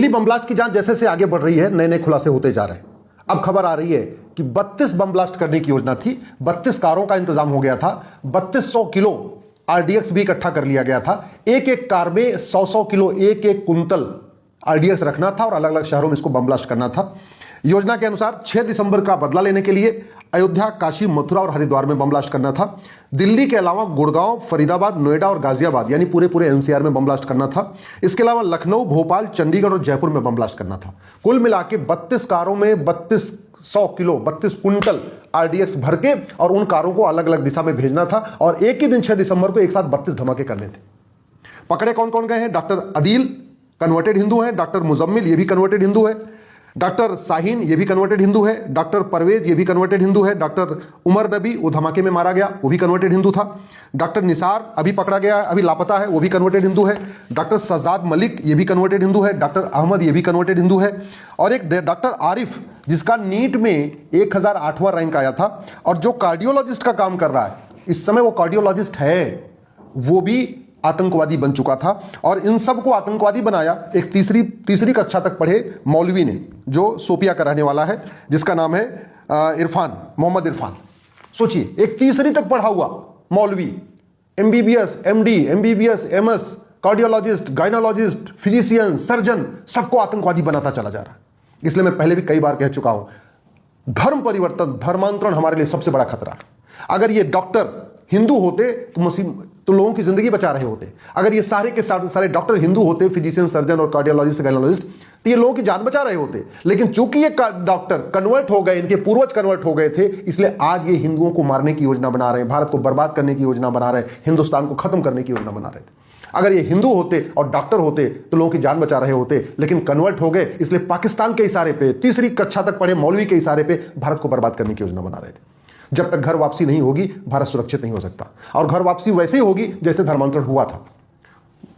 Delhi bomb blast की जांच जैसे से आगे बढ़ रही है, नए नए खुलासे होते जा रहे हैं। अब खबर आ रही है कि 32 बम ब्लास्ट करने की योजना थी, 32 कारों का इंतजाम हो गया था, 3200 किलो आरडीएक्स भी इकट्ठा कर लिया गया था। एक एक कार में 100-100 किलो, एक एक कुंतल आरडीएक्स रखना था और अलग अलग शहरों में इसको बम ब्लास्ट करना था। योजना के अनुसार 6 दिसंबर का बदला लेने के लिए अयोध्या, काशी, मथुरा और हरिद्वार में बम ब्लास्ट करना था। दिल्ली के अलावा गुड़गांव, फरीदाबाद, नोएडा और गाजियाबाद यानी पूरे एनसीआर में बम ब्लास्ट करना था। इसके अलावा लखनऊ, भोपाल, चंडीगढ़ और जयपुर में बम ब्लास्ट करना था। कुल मिला के 32 कारों में 3200 किलो, 32 कुंटल आरडीएक्स भर के और उन कारों को अलग अलग दिशा में भेजना था और एक ही दिन 6 दिसंबर को एक साथ 32 धमाके करने थे। पकड़े कौन कौन गए हैं? डॉक्टर अदील कन्वर्टेड हिंदू है, डॉक्टर मुजम्मिल ये भी कन्वर्टेड हिंदू है, डॉक्टर शाहीन ये भी कन्वर्टेड हिंदू है, डॉक्टर परवेज ये भी कन्वर्टेड हिंदू है, डॉक्टर उमर नबी वो धमाके में मारा गया वो भी कन्वर्टेड हिंदू था, डॉक्टर निसार अभी पकड़ा गया है, अभी लापता है, वो भी कन्वर्टेड हिंदू है, डॉक्टर सज्जाद मलिक ये भी कन्वर्टेड हिंदू है, डॉक्टर अहमद ये भी कन्वर्टेड हिंदू है और एक डॉक्टर आरिफ जिसका नीट में 1008वां रैंक आया था और जो कार्डियोलॉजिस्ट का काम कर रहा है, इस समय वो कार्डियोलॉजिस्ट है, वो भी आतंकवादी बन चुका था। और इन सबको आतंकवादी बनाया एक तीसरी कक्षा तक पढ़े मौलवी ने, जो सोपिया का रहने वाला है, जिसका नाम है इरफान, मोहम्मद इरफान। सोचिए, एक तीसरी तक पढ़ा हुआ मौलवी, MBBS, MD, MBBS, MS, cardiologist, gynaecologist, physician, surgeon, सबको आतंकवादी बनाता चला जा रहा है। इसलिए मैं पहले भी कई बार कह चुका हूं, धर्म परिवर्तन, धर्मांतरण हमारे लिए सबसे बड़ा खतरा है। अगर ये डॉक्टर हिंदू होते तो लोगों की जिंदगी बचा रहे होते। अगर ये सारे के सारे डॉक्टर हिंदू होते, फिजिशियन, सर्जन और कार्डियोलॉजिस्ट, गायनोलॉजिस्ट, तो ये लोगों की जान बचा रहे होते। लेकिन चूंकि ये डॉक्टर कन्वर्ट हो गए, इनके पूर्वज कन्वर्ट हो गए थे, इसलिए आज ये हिंदुओं को मारने की योजना बना रहे हैं, भारत को बर्बाद करने की योजना बना रहे हैं, हिंदुस्तान को खत्म करने की योजना बना रहे थे। अगर ये हिंदू होते और डॉक्टर होते तो लोगों की जान बचा रहे होते, लेकिन कन्वर्ट हो गए, इसलिए पाकिस्तान के इशारे पे, तीसरी कक्षा तक पढ़े मौलवी के इशारे पे भारत को बर्बाद करने की योजना बना रहे थे। जब तक घर वापसी नहीं होगी, भारत सुरक्षित नहीं हो सकता। और घर वापसी वैसे ही होगी जैसे धर्मांतरण हुआ था।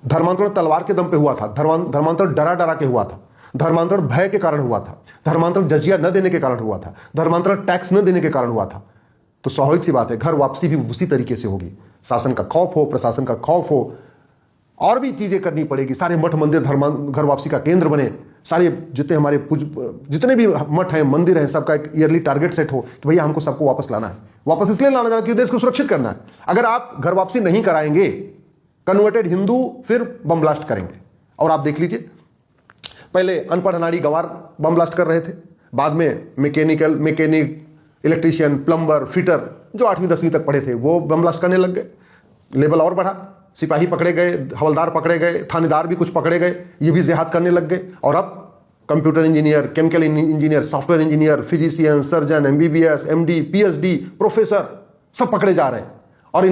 धर्मांतरण तलवार के दम पे हुआ था, धर्मांतरण डरा डरा के हुआ था, धर्मांतरण भय के कारण हुआ था, धर्मांतरण जजिया न देने के कारण हुआ था, धर्मांतरण टैक्स न देने के कारण हुआ था। तो स्वाभाविक सी बात है, घर वापसी भी उसी तरीके से होगी। शासन का खौफ हो, प्रशासन का खौफ हो, और भी चीजें करनी पड़ेगी। सारे मठ मंदिर घर वापसी का केंद्र बने, सारे जितने भी मठ हैं, मंदिर हैं, सबका एक ईयरली टारगेट सेट हो कि भैया हमको सबको वापस लाना है। वापस इसलिए लाना है कि देश को सुरक्षित करना है। अगर आप घर वापसी नहीं कराएंगे, कन्वर्टेड हिंदू फिर बम ब्लास्ट करेंगे। और आप देख लीजिए, पहले अनपढ़ अनाड़ी गंवार बम ब्लास्ट कर रहे थे, बाद में मैकेनिक, इलेक्ट्रीशियन, प्लम्बर, फिटर जो 8वीं 10वीं तक पढ़े थे वो बम ब्लास्ट करने लग गए। लेवल और बढ़ा, सिपाही पकड़े गए, हवलदार पकड़े गए, थानेदार भी कुछ पकड़े गए, ये भी जिहाद करने लग गए। और अब computer engineer, chemical engineer, software engineer, physician, surgeon, MBBS, MD, PhD, professor सब पकड़े जा रहे हैं। और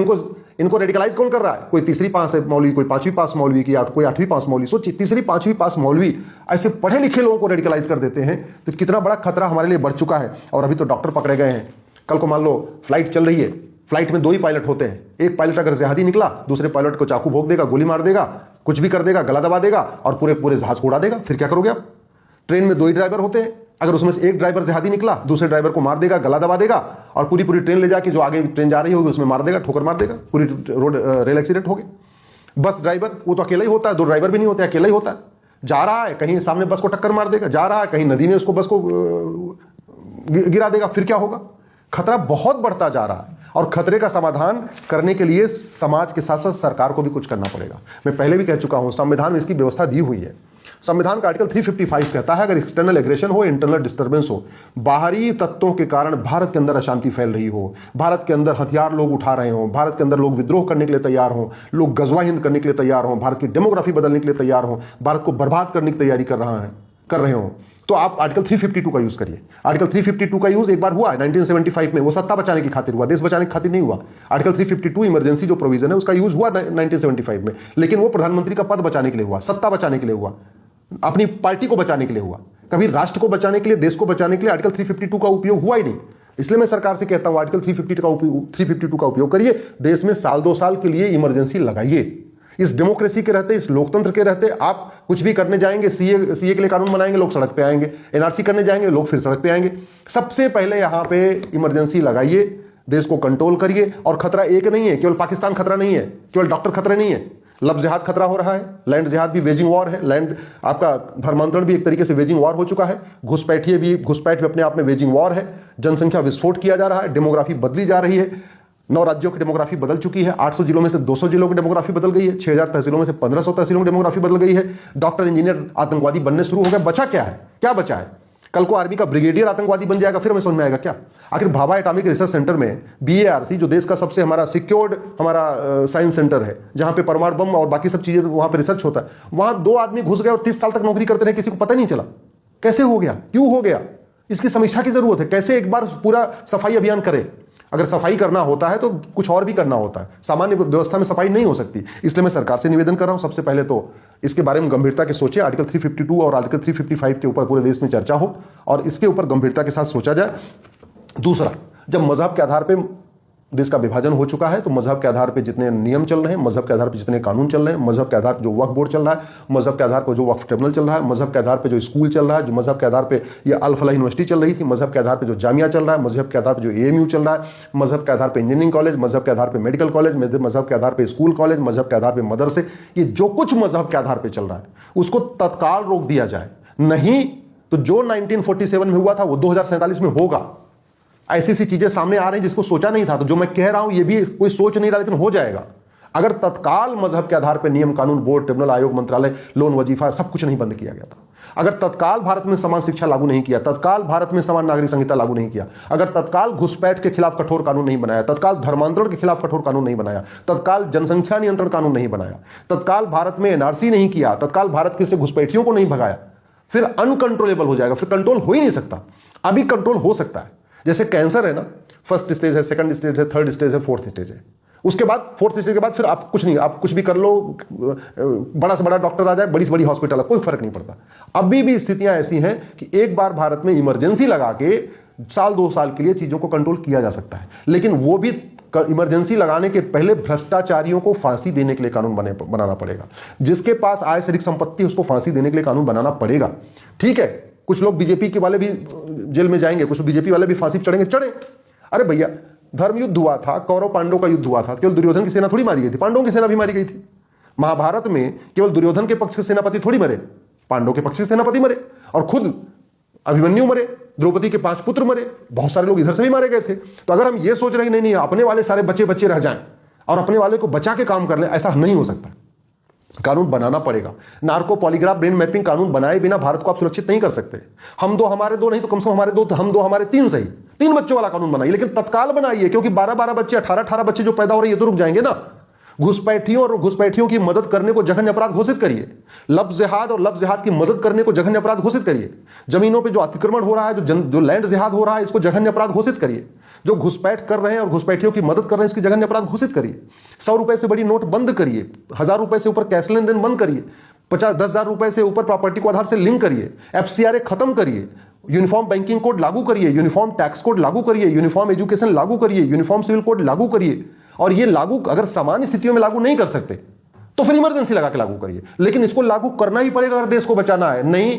इनको रेडिकलाइज कौन कर रहा है? कोई तीसरी पास है मौलवी, कोई 5वीं पास मौलवी की, कोई 8वीं पास मौलवी। सोचिए, तीसरी 5वीं पास मौलवी ऐसे पढ़े लिखे लोगों को रेडिकलाइज कर देते हैं, तो कितना बड़ा खतरा हमारे लिए बढ़ चुका है। और अभी तो डॉक्टर पकड़े गए हैं। कल को मान लो फ्लाइट चल रही है, फ्लाइट में 2 ही पायलट होते हैं। एक पायलट अगर जिहादी निकला, दूसरे पायलट को चाकू भोंक देगा, गोली मार देगा, कुछ भी कर देगा, गला दबा देगा और पूरे जहाज को उड़ा देगा। फिर क्या करोगे आप? ट्रेन में 2 ही ड्राइवर होते हैं, अगर उसमें से एक ड्राइवर जिहादी निकला, दूसरे ड्राइवर को मार देगा, गला दबा देगा और पूरी ट्रेन ले जाके जो आगे ट्रेन जा रही होगी उसमें मार देगा, ठोकर मार देगा, पूरी रोड रेल एक्सीडेंट हो गया। बस ड्राइवर वो तो अकेला ही होता है, 2 ड्राइवर भी नहीं होते, अकेला ही होता है। जा रहा है, कहीं सामने बस को टक्कर मार देगा, जा रहा है कहीं नदी में उसको बस को गिरा देगा, फिर क्या होगा? खतरा बहुत बढ़ता जा रहा है। और खतरे का समाधान करने के लिए समाज के साथ साथ सरकार को भी कुछ करना पड़ेगा। मैं पहले भी कह चुका हूं, संविधान में इसकी व्यवस्था दी हुई है। संविधान का आर्टिकल 355 कहता है, अगर एक्सटर्नल एग्रेशन हो, इंटरनल डिस्टर्बेंस हो, बाहरी तत्वों के कारण भारत के अंदर अशांति फैल रही हो, भारत के अंदर हथियार लोग उठा रहे हो, भारत के अंदर लोग विद्रोह करने के लिए तैयार हो, लोग गजवा हिंद करने के लिए तैयार हो, भारत की डेमोग्राफी बदलने के लिए तैयार हो, भारत को बर्बाद करने की तैयारी कर रहे हो, तो आप आर्टिकल 352 का यूज करिए। आर्टिकल 352 का यूज एक बार हुआ है 1975 में, वो सत्ता बचाने की खातिर हुआ, देश बचाने की खातिर नहीं हुआ। आर्टिकल 352 इमरजेंसी जो प्रोविजन है उसका यूज हुआ 1975 में, लेकिन वो प्रधानमंत्री का पद बचाने के लिए हुआ, सत्ता बचाने के लिए हुआ, अपनी पार्टी को बचाने के लिए हुआ। कभी राष्ट्र को बचाने के लिए, देश को बचाने के लिए आर्टिकल 352 का उपयोग हुआ ही नहीं। इसलिए मैं सरकार से कहता हूं, आर्टिकल 352 का उपयोग करिए। देश में साल 2 साल के लिए इमरजेंसी लगाइए। इस डेमोक्रेसी के रहते, इस लोकतंत्र के रहते आप कुछ भी करने जाएंगे, सीए के लिए कानून बनाएंगे, लोग सड़क पे आएंगे, एनआरसी करने जाएंगे, लोग फिर सड़क पे आएंगे। सबसे पहले यहां पे इमरजेंसी लगाइए, देश को कंट्रोल करिए। और खतरा एक नहीं है, केवल पाकिस्तान खतरा नहीं है, केवल डॉक्टर खतरा नहीं है। लब जिहाद खतरा हो रहा है, लैंड जिहाद भी वेजिंग वॉर है, लैंड आपका धर्मांतरण भी एक तरीके से वेजिंग वॉर हो चुका है, घुसपैठ भी अपने आप में वेजिंग वॉर है, जनसंख्या विस्फोट किया जा रहा है, डेमोग्राफी बदली जा रही है, 9 राज्यों की डेमोग्राफी बदल चुकी है, 800 जिलों में से 200 जिलों की डेमोग्राफी बदल गई है, 6000 तहसीलों में से 1500 तहसीलों की डेमोग्राफी बदल गई है, डॉक्टर इंजीनियर आतंकवादी बनने शुरू हो गए। बचा क्या है? क्या बचा है? कल को आर्मी का ब्रिगेडियर आतंकवादी बन जाएगा, फिर हमें समझ में आएगा क्या? आखिर भाभा एटॉमिक रिसर्च सेंटर में BARC, जो देश का सबसे हमारा सिक्योर्ड हमारा साइंस सेंटर है, जहां पे परमाणु बम और बाकी सब चीजें वहां पे रिसर्च होता है, वहां 2 आदमी घुस गए और 30 साल तक नौकरी करते रहे, किसी को पता नहीं चला। कैसे हो गया? क्यों हो गया? इसकी समीक्षा की जरूरत है। कैसे एक बार पूरा सफाई अभियान करें? अगर सफाई करना होता है तो कुछ और भी करना होता है, सामान्य व्यवस्था में सफाई नहीं हो सकती। इसलिए मैं सरकार से निवेदन कर रहा हूं, सबसे पहले तो इसके बारे में गंभीरता के सोचे, आर्टिकल 352 और आर्टिकल 355 के ऊपर पूरे देश में चर्चा हो और इसके ऊपर गंभीरता के साथ सोचा जाए। दूसरा, जब मजहब के आधार पर देश का विभाजन हो चुका है तो मजहब के आधार पर जितने नियम चल रहे हैं, मजहब के आधार पर जितने कानून चल रहे हैं, मजहब के आधार पर जो वक्फ बोर्ड चल रहा है, मजहब के आधार पर जो वक्फ ट्रिब्यूनल चल रहा है, मजहब के आधार पर जो स्कूल चल रहा है, जो मजहब के आधार पर ये अल फलाह यूनिवर्सिटी चल रही थी, मजहब के आधार पर जो जामिया चल रहा है, मजहब के आधार पर जो AMU चल रहा है, मजहब के आधार पर इंजीनियरिंग कॉलेज, मजहब के आधार पर मेडिकल कॉलेज, मजहब के आधार पर स्कूल कॉलेज, मजहब के आधार पर मदरसे, ये जो कुछ मजहब के आधार पर चल रहा है उसको तत्काल रोक दिया जाए। नहीं तो जो 1947 में हुआ था वो 2047 में होगा। ऐसी सी चीजें सामने आ रही हैं जिसको सोचा नहीं था। तो जो मैं कह रहा हूं ये भी कोई सोच नहीं रहा, लेकिन हो जाएगा अगर तत्काल मजहब के आधार पर नियम कानून, बोर्ड, ट्रिब्यूनल, आयोग, मंत्रालय, लोन, वजीफा सब कुछ नहीं बंद किया गया था, अगर तत्काल भारत में समान शिक्षा लागू नहीं किया, तत्काल भारत में समान नागरिक संहिता लागू नहीं किया, अगर तत्काल घुसपैठ के खिलाफ कठोर कानून नहीं बनाया, तत्काल धर्मांतरण के खिलाफ कठोर कानून नहीं बनाया, तत्काल जनसंख्या नियंत्रण कानून नहीं बनाया, तत्काल भारत में NRC नहीं किया, तत्काल भारत के से घुसपैठियों को नहीं भगाया, फिर अनकंट्रोलेबल हो जाएगा, फिर कंट्रोल हो ही नहीं सकता। अभी कंट्रोल हो सकता है। जैसे कैंसर है ना, फर्स्ट स्टेज है, सेकंड स्टेज है, थर्ड स्टेज है, फोर्थ स्टेज है। उसके बाद फोर्थ स्टेज के बाद फिर आप कुछ नहीं, आप कुछ भी कर लो, बड़ा से बड़ा डॉक्टर आ जाए, बड़ी से बड़ी हॉस्पिटल है, कोई फर्क नहीं पड़ता। अभी भी स्थितियां ऐसी हैं कि एक बार भारत में इमरजेंसी लगा के साल 2 साल के लिए चीजों को कंट्रोल किया जा सकता है, लेकिन वो भी इमरजेंसी लगाने के पहले भ्रष्टाचारियों को फांसी देने के लिए कानून बनाना पड़ेगा। जिसके पास आय से अधिक संपत्ति उसको फांसी देने के लिए कानून बनाना पड़ेगा। ठीक है, कुछ लोग बीजेपी के वाले भी जेल में जाएंगे, कुछ बीजेपी वाले भी फांसी पर चढ़ेंगे, चढ़े। अरे भैया, धर्म युद्ध हुआ था, कौरव पांडव का युद्ध हुआ था, केवल दुर्योधन की सेना थोड़ी मारी गई थी, पांडवों की सेना भी मारी गई थी। महाभारत में केवल दुर्योधन के पक्ष के सेनापति थोड़ी मरे, पांडव के पक्ष के सेनापति मरे, और खुद अभिमन्यु मरे, द्रौपदी के 5 पुत्र मरे, बहुत सारे लोग इधर से भी मारे गए थे। तो अगर हम ये सोच रहे हैं नहीं अपने वाले सारे बच्चे बच्चे रह जाएं और अपने वाले को बचा के काम कर लें, ऐसा नहीं हो सकता। कानून बनाना पड़ेगा। नार्को पॉलीग्राफ ब्रेन मैपिंग कानून बनाए बिना भारत को आप सुरक्षित नहीं कर सकते। हम 2 हमारे 2 नहीं तो कम से कम हमारे 2, हम 2 हमारे 3 सही, 3 बच्चों वाला कानून बनाइए, लेकिन तत्काल बनाइए, क्योंकि 12-12 बच्चे, 18-18 बच्चे जो पैदा हो रहे हैं ये तो रुक जाएंगे ना। घुसपैठियों और घुसपैठियों की मदद करने को जघन्य अपराध घोषित करिए। लब जिहाद और लब जिहाद की मदद करने को जघन्य अपराध घोषित करिए। जमीनों पे जो अतिक्रमण हो रहा है, जो लैंड जिहाद हो रहा है, इसको जघन्य अपराध घोषित करिए। जो घुसपैठ कर रहे हैं और घुसपैठियों की मदद कर रहे हैं, इसकी जघन्य अपराध घोषित करिए। 100 रुपए से बड़ी नोट बंद करिए, 1000 रुपए से ऊपर कैश लेन देन बंद करिए, 10,000 रुपए से ऊपर प्रॉपर्टी को आधार से लिंक करिए, FCRA खत्म करिए, यूनिफॉर्म बैंकिंग कोड लागू करिए, यूनिफॉर्म टैक्स कोड लागू करिए, यूनिफॉर्म एजुकेशन लागू करिए, यूनिफॉर्म सिविल कोड लागू करिए। और ये लागू अगर सामान्य स्थितियों में लागू नहीं कर सकते तो फिर इमरजेंसी लगा के लागू करिए, लेकिन इसको लागू करना ही पड़ेगा अगर देश को बचाना है। नहीं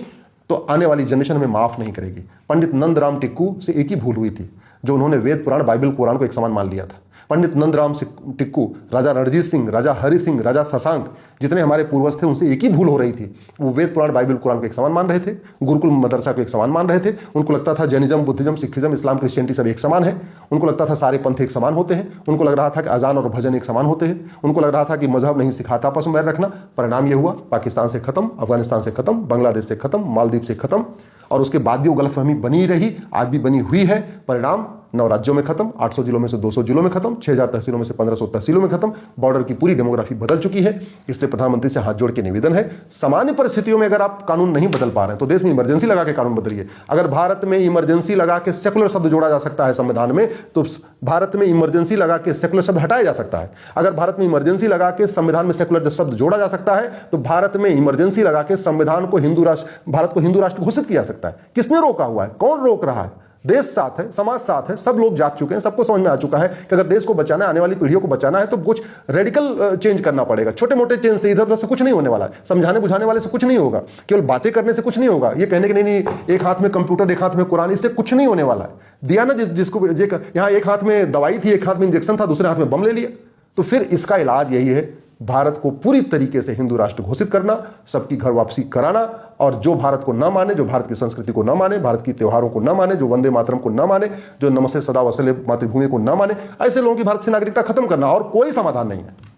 तो आने वाली जनरेशन हमें माफ नहीं करेगी। पंडित नंदराम टिक्कू से एक ही भूल हुई थी, जो उन्होंने वेद पुराण, बाइबल, कुरान को एक समान मान लिया था। पंडित नंदराम टिक्कू, राजा रणजीत सिंह, राजा हरि सिंह, राजा शशांक, जितने हमारे पूर्वज थे, उनसे एक ही भूल हो रही थी। वो वेद पुराण, बाइबल, कुरान को एक समान मान रहे थे, गुरुकुल मदरसा को एक समान मान रहे थे। उनको लगता था जैनिज्म, बुद्धिज्म, सिखिज्म, इस्लाम, क्रिश्चियनिटी सब एक समान है। उनको लगता था सारे पंथ एक समान होते हैं। उनको लग रहा था कि अजान और भजन एक समान होते हैं। उनको लग रहा था कि मजहब नहीं सिखाता आपस में बैर रखना। परिणाम ये हुआ, पाकिस्तान से खत्म, अफगानिस्तान से खत्म, बांग्लादेश से खत्म, मालदीव से खत्म, और उसके बाद भी वो गलतफहमी बनी रही, आज भी बनी हुई है। परिणाम 9 राज्यों में खत्म, 800 जिलों में से 200 जिलों में खत्म, 6000 तहसीलों में से 1500 तहसीलों में खत्म। बॉर्डर की पूरी डेमोग्राफी बदल चुकी है। इसलिए प्रधानमंत्री से हाथ जोड़ के निवेदन है, सामान्य परिस्थितियों में अगर आप कानून नहीं बदल पा रहे हैं तो देश में इमरजेंसी लगा के कानून बदलिए। अगर भारत में इमरजेंसी लगा के सेकुलर शब्द जोड़ा जा सकता है संविधान में, तो भारत में इमरजेंसी लगा के सेकुलर शब्द हटाया जा सकता है। अगर भारत में इमरजेंसी लगा के संविधान में सेकुलर शब्द जोड़ा जा सकता है, तो भारत में इमरजेंसी लगा के संविधान को हिंदू राष्ट्र, भारत को हिंदू राष्ट्र घोषित किया जा सकता है। किसने रोका हुआ है? कौन रोक रहा है? देश साथ है, समाज साथ है, सब लोग जाग चुके हैं, सबको समझ में आ चुका है कि अगर देश को बचाना है, आने वाली पीढ़ियों को बचाना है, तो कुछ रेडिकल चेंज करना पड़ेगा। छोटे मोटे चेंज से, इधर उधर से कुछ नहीं होने वाला है। समझाने बुझाने वाले से कुछ नहीं होगा, केवल बातें करने से कुछ नहीं होगा। ये कहने के नहीं एक हाथ में कंप्यूटर, एक हाथ में कुरान, इससे कुछ नहीं होने वाला है। दिया ना जिसको, यहाँ एक हाथ में दवाई थी, एक हाथ में इंजेक्शन था, दूसरे हाथ में बम ले लिया। तो फिर इसका इलाज यही है, भारत को पूरी तरीके से हिंदू राष्ट्र घोषित करना, सबकी घर वापसी कराना, और जो भारत को ना माने, जो भारत की संस्कृति को ना माने, भारत की त्योहारों को ना माने, जो वंदे मातरम को ना माने, जो नमस्ते सदा वत्सले मातृभूमि को ना माने, ऐसे लोगों की भारत से नागरिकता खत्म करना, और कोई समाधान नहीं है।